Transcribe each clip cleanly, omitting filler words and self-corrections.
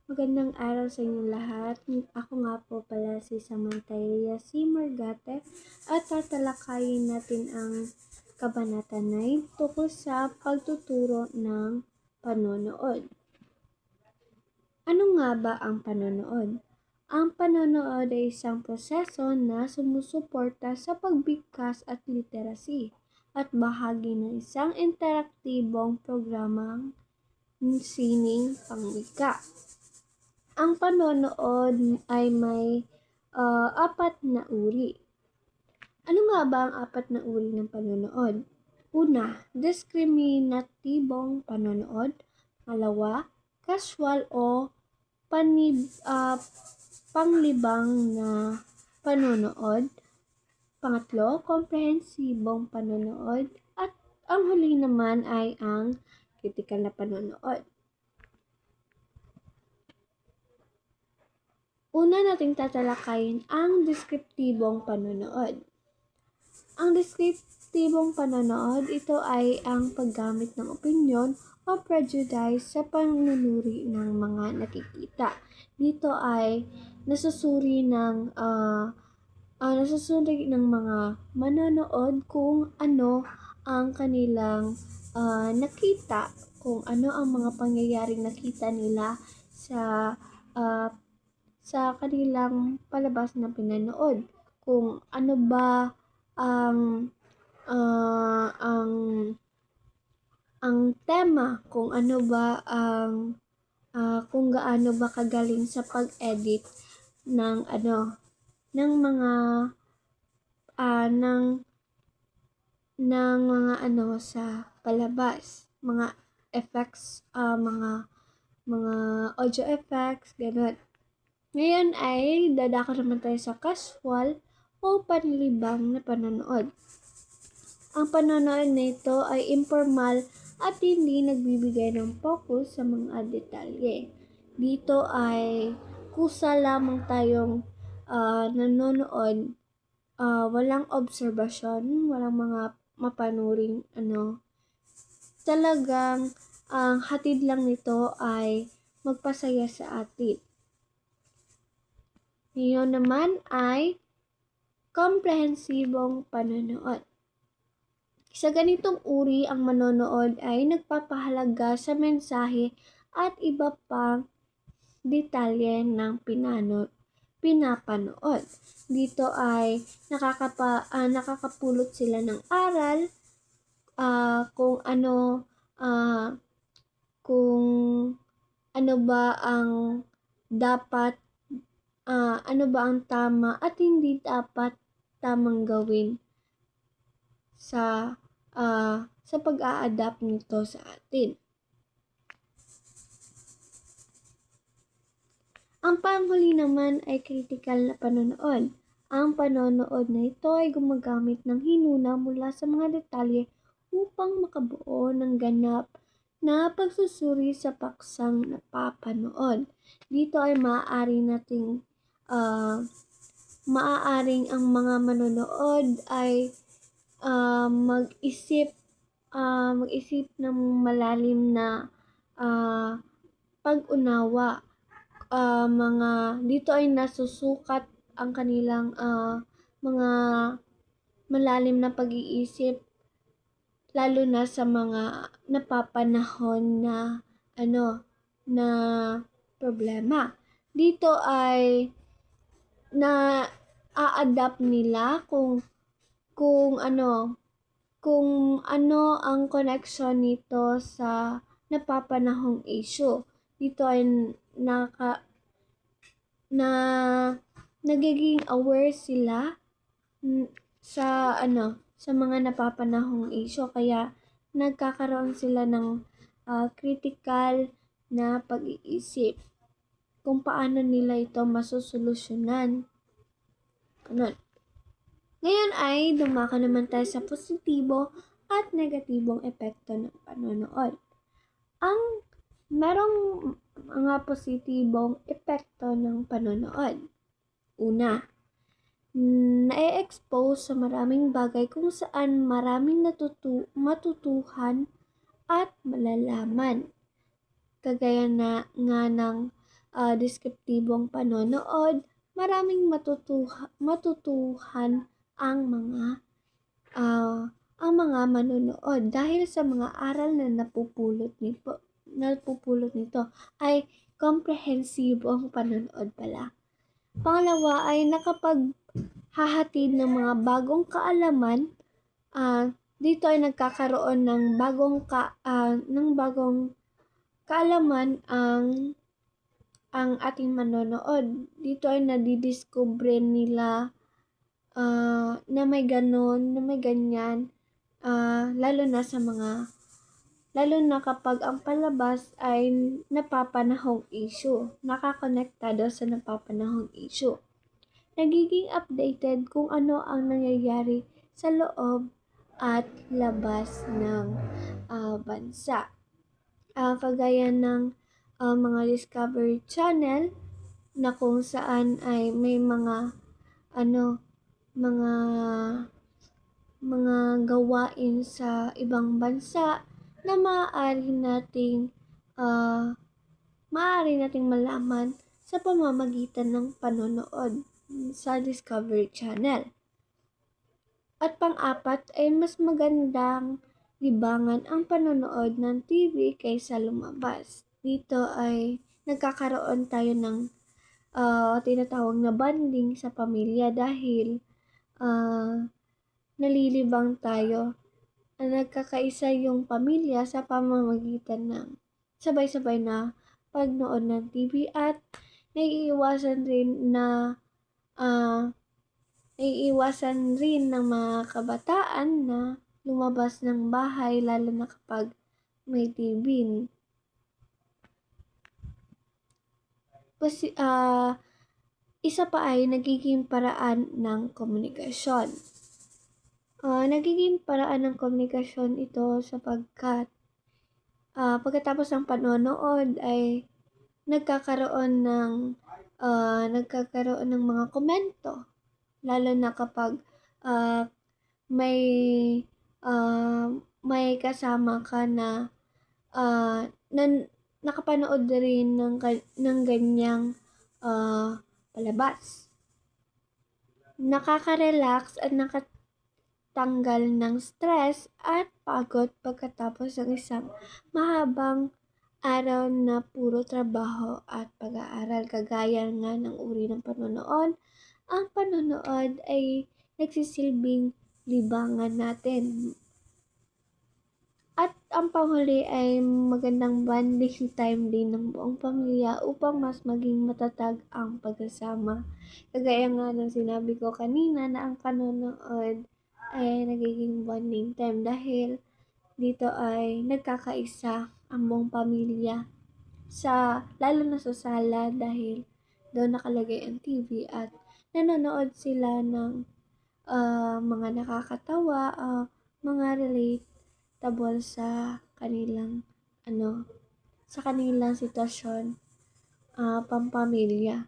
Magandang araw sa inyong lahat. Ako nga po pala si Samantha C. Margate at tatalakayin natin ang Kabanata 9 tungkol sa pagtuturo ng panonood. Ano nga ba ang panonood? Ang panonood ay isang proseso na sumusuporta sa pagbigkas at literacy at bahagi ng isang interaktibong programang sining pangwika. Ang panonood ay may apat na uri. Ano nga ba ang apat na uri ng panonood? Una, diskriminatibong panonood. Pangalawa, casual o panglibang na panonood. Pangatlo, komprehensibong panonood. At ang huli naman ay ang kritikal na panonood. Una nating tatalakayin ang deskriptibong panonood. Ang deskriptibong panonood, ito ay ang paggamit ng opinyon o prejudice sa panunuri ng mga nakikita. Dito ay nasusuri ng mga manonood kung ano ang kanilang nakita, kung ano ang mga pangyayaring nakita nila sa kanilang palabas na pinanood, kung ano ba ang tema, kung ano ba kung gaano ba kagaling sa pag-edit ng ng mga sa palabas, mga effects, mga audio effects, ganun. Ngayon ay dadako naman tayo sa casual o panlibang na panonood. Ang panonood na ito ay informal at hindi nagbibigay ng focus sa mga detalye. Dito ay kusa lamang tayong nanonood, walang obserbasyon, walang mga mapanuring Talagang ang hatid lang nito ay magpasaya sa atin. Ngayon naman ay komprehensibong panonood. Sa ganitong uri, ang manonood ay nagpapahalaga sa mensahe at iba pang detalye ng pinapanood. Dito ay nakakapulot sila ng aral, kung ano ba ang dapat, ano ba ang tama at hindi dapat tamang gawin sa pag-a-adapt nito sa atin. Ang panghuli naman ay kritikal na panonood. Ang panonood na ito ay gumagamit ng hinuna mula sa mga detalye upang makabuo ng ganap na pagsusuri sa paksang napapanood. Dito ay maaaring ang mga manonood ay mag-isip ng malalim na pag-unawa. Dito ay nasusukat ang kanilang mga malalim na pag-iisip, lalo na sa mga napapanahon na problema. Dito ay na-a-adapt nila kung ano ang connection nito sa napapanahong issue. Dito ay nagiging aware sila sa mga napapanahong issue, kaya nagkakaroon sila ng critical na pag-iisip kung paano nila ito masusolusyonan. Ngayon ay dumako naman tayo sa positibo at negatibong epekto ng panonood. Merong mga positibong epekto ng panonood. Una, na-expose sa maraming bagay kung saan maraming matutuhan at malalaman. Kagaya nga ng deskriptibong panonood, maraming matutuhan ah, ang mga manonood dahil sa mga aral na napupulot nito ay komprehensibong panonood pala. Pangalawa ay nakapaghahatid ng mga bagong kaalaman. Dito ay nagkakaroon ng bagong kaalaman ang ating manonood. Dito ay nadidiskubre nila na may ganon, na may ganyan, lalo na kapag ang palabas ay napapanahong issue, nakakonektado sa napapanahong issue. Nagiging updated kung ano ang nangyayari sa loob at labas ng bansa. Kagaya ng mga Discovery Channel na kung saan ay may mga mga gawain sa ibang bansa na maaari nating malaman sa pamamagitan ng panonood sa Discovery Channel. At pang-apat ay mas magandang libangan ang panonood ng TV kaysa lumabas. Dito ay nagkakaroon tayo ng tinatawag na bonding sa pamilya dahil nalilibang tayo. Nagkakaisa yung pamilya sa pamamagitan ng sabay-sabay na pagnood ng TV at naiiwasan rin ng mga kabataan na lumabas ng bahay lalo na kapag may TV. Isa pa ay nagiging paraan ng komunikasyon. Nagiging paraan ng komunikasyon ito sapagkat pagkatapos ng panonood ay nagkakaroon ng mga komento, lalo na kapag may kasama ka na nakapanood rin ng ganyang palabas. Nakaka-relax at nakatanggal ng stress at pagod pagkatapos ng isang mahabang araw na puro trabaho at pag-aaral. Kagaya nga ng uri ng panonood, ang panonood ay nagsisilbing libangan natin. At ang panghuli ay magandang bonding time din ng buong pamilya upang mas maging matatag ang pagsasama. Kagaya nga ng sinabi ko kanina na ang panonood ay nagiging bonding time dahil dito ay nagkakaisa ang buong pamilya lalo na sa sala dahil doon nakalagay ang TV at nanonood sila ng mga nakakatawa, mga relatable sa kanilang sitwasyon, pampamilya.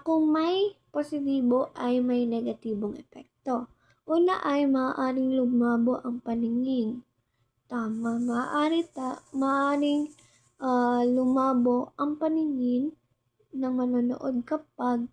Kung may positibo ay may negatibong epekto. Una ay maaaring lumabo ang paningin. Tama, maaaring lumabo ang paningin ng manonood kapag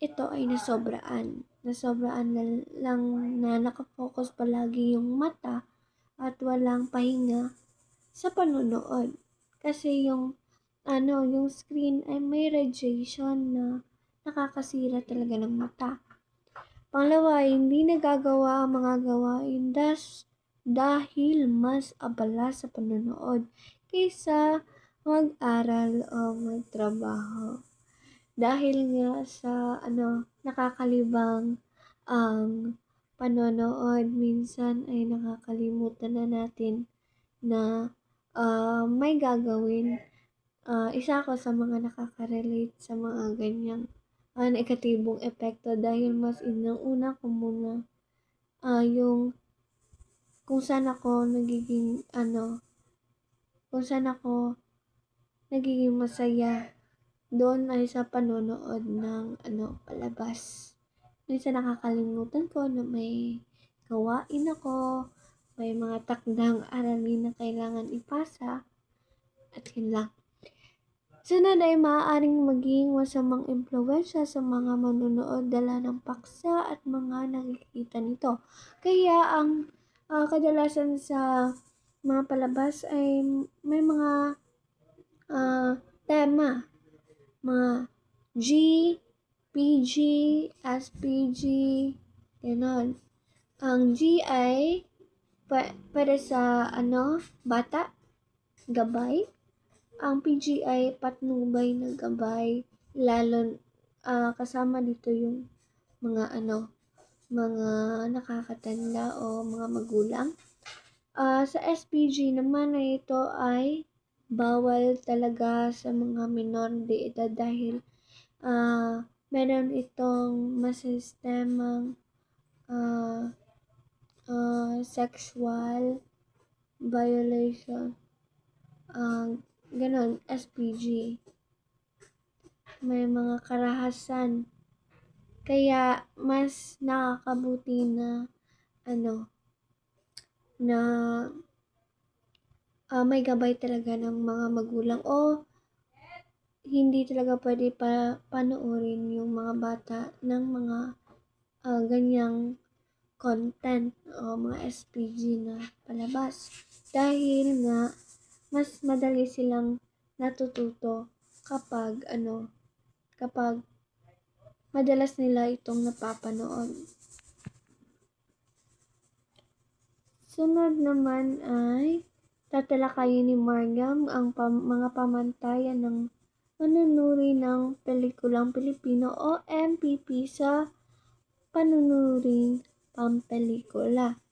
ito ay nasobraan. Nasobraan lang na nakafocus palagi yung mata at walang pahinga sa panonood. Kasi yung screen ay may radiation na nakakasira talaga ng mata. Pangalawa, hindi nagagawa ang mga gawain dahil mas abala sa panonood kaysa mag-aral o magtrabaho. Dahil nga sa nakakalibang ang panonood, minsan ay nakakalimutan na natin na may gagawin. Isa ako sa mga nakaka-relate sa mga ganyang negatibong epekto dahil mas inuuna ko muna yung kung saan ako nagiging masaya doon ay sa panonood ng palabas. Minsan nakakalimutan ko na may gawain ako may mga takdang aralin na kailangan ipasa, at yun lang. Sunod ay maaaring maging masamang impluwensya sa mga manunood dala ng paksa at mga nakikita nito. Kaya ang kadalasan sa mga palabas ay may mga tema, mga G, PG, SPG, ganon. Ang G ay para sa bata, gabay. Ang PG ay patnubay na gabay, lalo kasama dito yung mga mga nakakatanda o mga magulang. Sa SPG naman ay ito ay bawal talaga sa mga minor de edad dahil meron itong masistemang sexual violation. Ganon, SPG. May mga karahasan. Kaya mas nakakabuti na may gabay talaga ng mga magulang o hindi talaga pwede panoorin yung mga bata ng mga ganyang content o mga SPG na palabas. Dahil nga mas madali silang natututo kapag madalas nila itong napapanood. Sunod naman ay tatalakayin ni Mariam ang mga pamantayan ng manunuri ng pelikulang Pilipino o MPP sa panunuring pampelikula.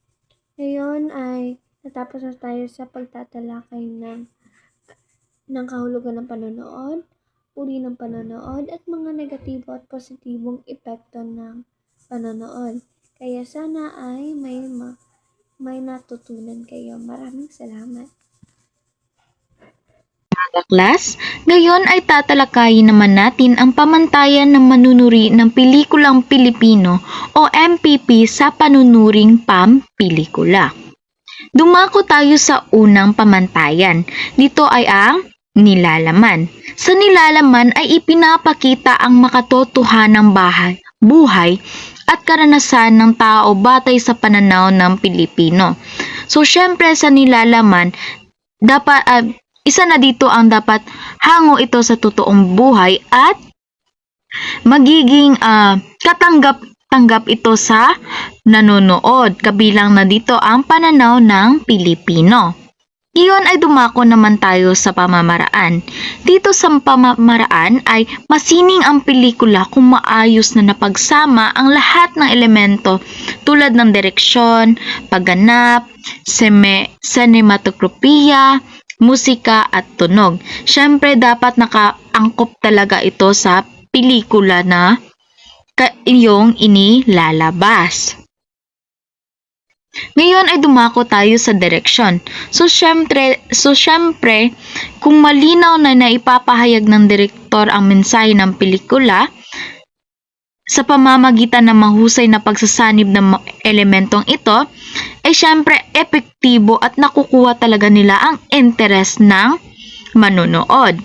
Ngayon ay natapos na tayo sa pagtatalakay ng kahulugan ng panonood, uri ng panonood, at mga negatibo at positibong epekto ng panonood. Kaya sana ay may natutunan kayo. Maraming salamat. Class, ngayon ay tatalakayin naman natin ang pamantayan ng manunuri ng pelikulang Pilipino o MPP sa panunuring pampelikula. Dumako tayo sa unang pamantayan. Dito ay ang nilalaman. Sa nilalaman ay ipinapakita ang makatotohanang buhay at karanasan ng tao batay sa pananaw ng Pilipino. So, syempre sa nilalaman, dapat isa na dito ang dapat hango ito sa totoong buhay at magiging katanggap-tanggap ito sa nanonood. Kabilang na dito ang pananaw ng Pilipino. Iyon ay dumako naman tayo sa pamamaraan. Dito sa pamamaraan ay masining ang pelikula kung maayos na napagsama ang lahat ng elemento tulad ng direksyon, pagganap, sinematografiya, musika at tunog. Siyempre dapat nakaangkop talaga ito sa pelikula na iyong inilalabas. Ngayon ay dumako tayo sa direksyon. So syempre, kung malinaw na naipapahayag ng direktor ang mensahe ng pelikula sa pamamagitan ng mahusay na pagsasanib ng elementong ito, ay syempre epektibo at nakukuha talaga nila ang interes ng manonood.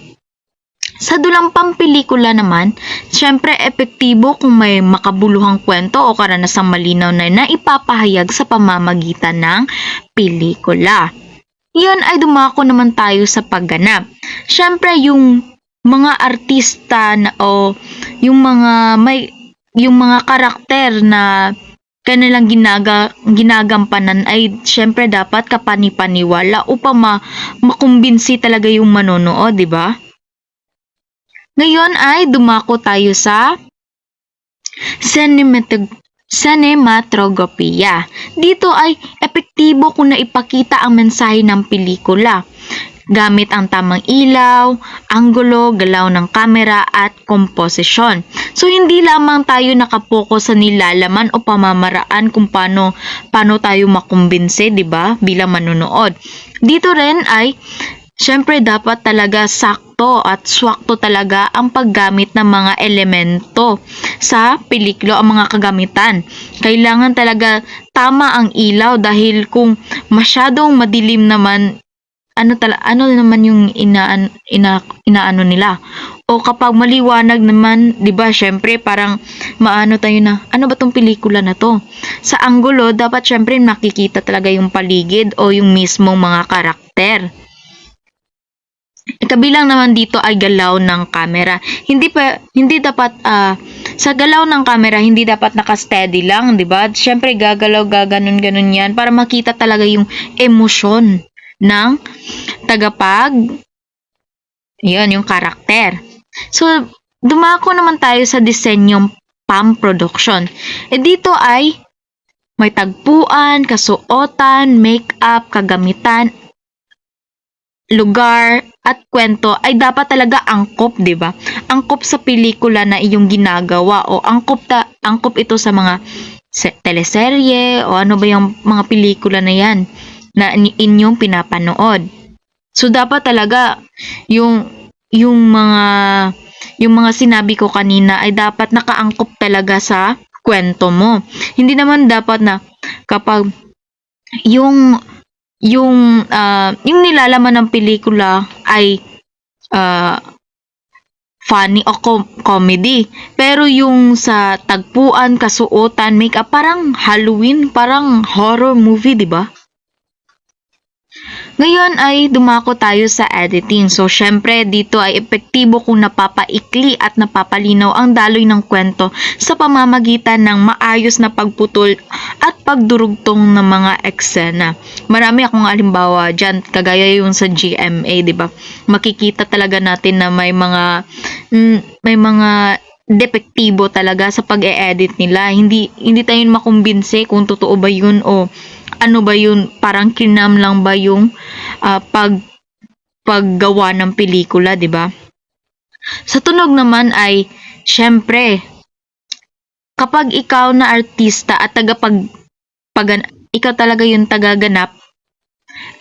Sa dulang pampelikula naman, syempre epektibo kung may makabuluhang kwento o karanasang malinaw na naipapahayag sa pamamagitan ng pelikula. Iyon ay dumako naman tayo sa pagganap. Syempre yung mga artista o yung mga karakter na kanilang ginagampanan ay syempre dapat kapani-paniwala upang makumbinsi talaga yung manonood, di ba? Ngayon ay dumako tayo sa sinematografiya. Dito ay epektibo kung naipakita ang mensahe ng pelikula gamit ang tamang ilaw, anggulo, galaw ng kamera at komposisyon. So hindi lamang tayo nakapokus sa nilalaman o pamamaraan kung paano tayo makumbinse, 'di ba? Bilang manonood. Dito rin ay syempre dapat talaga sakto at swakto talaga ang paggamit ng mga elemento sa pelikula o mga kagamitan. Kailangan talaga tama ang ilaw dahil kung masyadong madilim naman, ano naman yung inaano nila. O kapag maliwanag naman, 'di ba, syempre parang maano tayo na, ano ba tong pelikula na to? Sa anggulo, dapat syempre makikita talaga yung paligid o yung mismong mga karakter. Kabilang naman dito ay galaw ng camera. Hindi dapat sa galaw ng camera hindi dapat naka-steady lang, 'di ba? Syempre gagalaw gaganon-ganon 'yan para makita talaga yung emosyon ng tagapag, 'yon yung karakter. So dumako naman tayo sa disenyong production. Dito ay may tagpuan, kasuotan, makeup, kagamitan, lugar at kwento ay dapat talaga angkop, 'di ba? Angkop sa pelikula na iyong ginagawa o angkop ito sa mga teleserye o ano ba yung mga pelikula na 'yan na inyong pinapanood. So dapat talaga yung mga sinabi ko kanina ay dapat nakaangkop talaga sa kwento mo. Hindi naman dapat na kapag yung nilalaman ng pelikula ay funny o comedy. Pero yung sa tagpuan, kasuotan, makeup, parang Halloween, parang horror movie, di ba? Ngayon ay dumako tayo sa editing. So, syempre, dito ay epektibo kung napapaikli at napapalinaw ang daloy ng kwento sa pamamagitan ng maayos na pagputol at pagdurugtong ng mga eksena. Marami akong halimbawa dyan, kagaya yung sa GMA, di ba? Makikita talaga natin na may mga depektibo talaga sa pag-e-edit nila. Hindi tayo makumbinse kung totoo ba yun o ano ba yun, parang kinam lang ba yung paggawa ng pelikula, di ba? Sa tunog naman ay, syempre, kapag ikaw na artista at ikaw talaga yung tagaganap,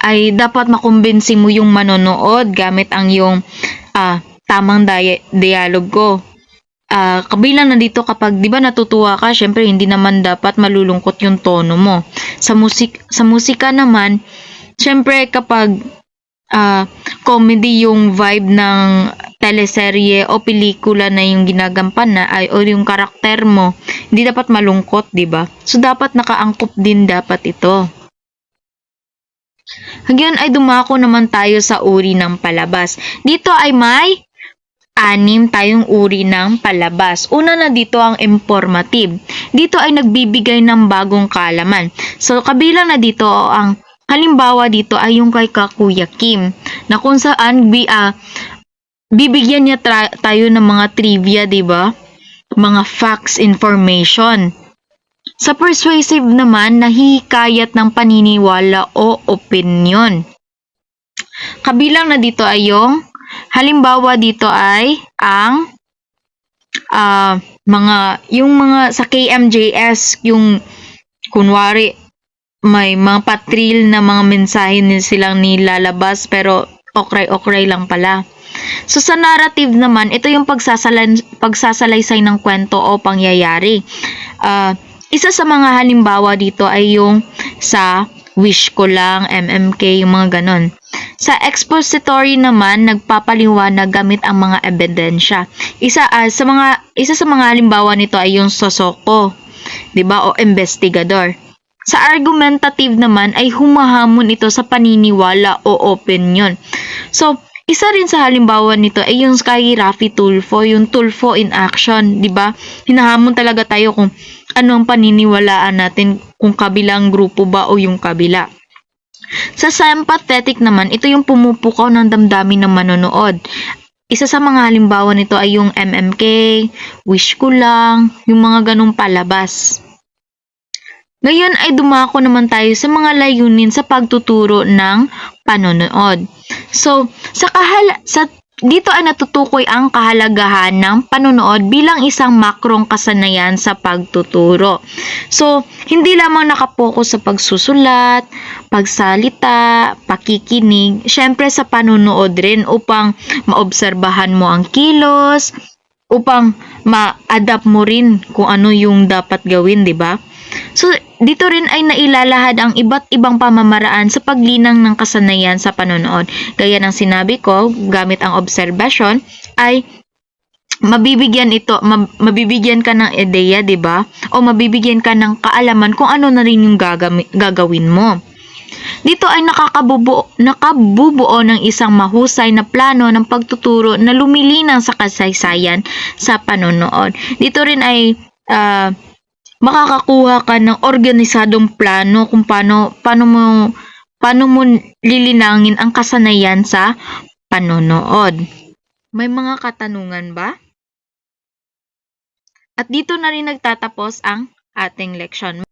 ay dapat makumbinsi mo yung manonood gamit ang yung tamang dialogo. Kabilang na dito kapag 'di ba natutuwa ka, syempre hindi naman dapat malulungkot yung tono mo. Sa musika naman, syempre kapag comedy yung vibe ng teleserye o pelikula na yung ginagampan na o yung karakter mo, hindi dapat malungkot, 'di ba? So dapat nakaangkop din dapat ito. Ngayon ay dumako naman tayo sa uri ng palabas. Dito ay may 6 tayong uri ng palabas. Una na dito ang informative. Dito ay nagbibigay ng bagong kaalaman. So, kabilang na dito ang halimbawa dito ay yung kay Kuya Kim na kung saan bibigyan niya tayo ng mga trivia, di ba? Mga facts, information. Sa persuasive naman, nahihikayat ng paniniwala o opinion. Kabilang na dito ay yung halimbawa dito ay ang mga sa KMJS, yung kunwari may mga patril na mga mensahe silang nilalabas pero okray lang pala. So sa narrative naman, ito yung pagsasalaysay ng kwento o pangyayari. Isa sa mga halimbawa dito ay yung sa Wish Ko Lang, MMK, yung mga ganon. Sa expository naman, nagpapaliwanag gamit ang mga ebidensya. Isa sa mga halimbawa nito ay yung Sosoko, 'di ba? O investigador. Sa argumentative naman ay humahamon ito sa paniniwala o opinion. So, isa rin sa halimbawa nito ay yung kay Raffy Tulfo, yung Tulfo in action, 'di ba? Hinahamon talaga tayo kung ano ang paniniwalaan natin, kung kabilang grupo ba o yung kabila. Sa sympathetic naman, ito yung pumupukaw ng damdamin ng manonood. Isa sa mga halimbawa nito ay yung MMK, Wish Ko Lang, yung mga ganong palabas. Ngayon ay dumako naman tayo sa mga layunin sa pagtuturo ng panonood. So, sa dito ay natutukoy ang kahalagahan ng panonood bilang isang makrong kasanayan sa pagtuturo. So, hindi lamang nakapokus sa pagsusulat, pagsalita, pakikinig, syempre sa panonood rin upang maobserbahan mo ang kilos, upang ma-adapt mo rin kung ano yung dapat gawin, di ba? So, dito rin ay nailalahad ang iba't ibang pamamaraan sa paglinang ng kasanayan sa panonood. Gaya ng sinabi ko, gamit ang obserbasyon, ay mabibigyan ka ng ideya, 'di ba? O mabibigyan ka ng kaalaman kung ano na rin yung gagawin mo. Dito ay nakabubuo ng isang mahusay na plano ng pagtuturo na lumilinang sa kasaysayan sa panonood. Dito rin ay makakakuha ka ng organisadong plano kung paano mo lilinangin ang kasanayan sa panonood. May mga katanungan ba? At dito na rin nagtatapos ang ating leksyon.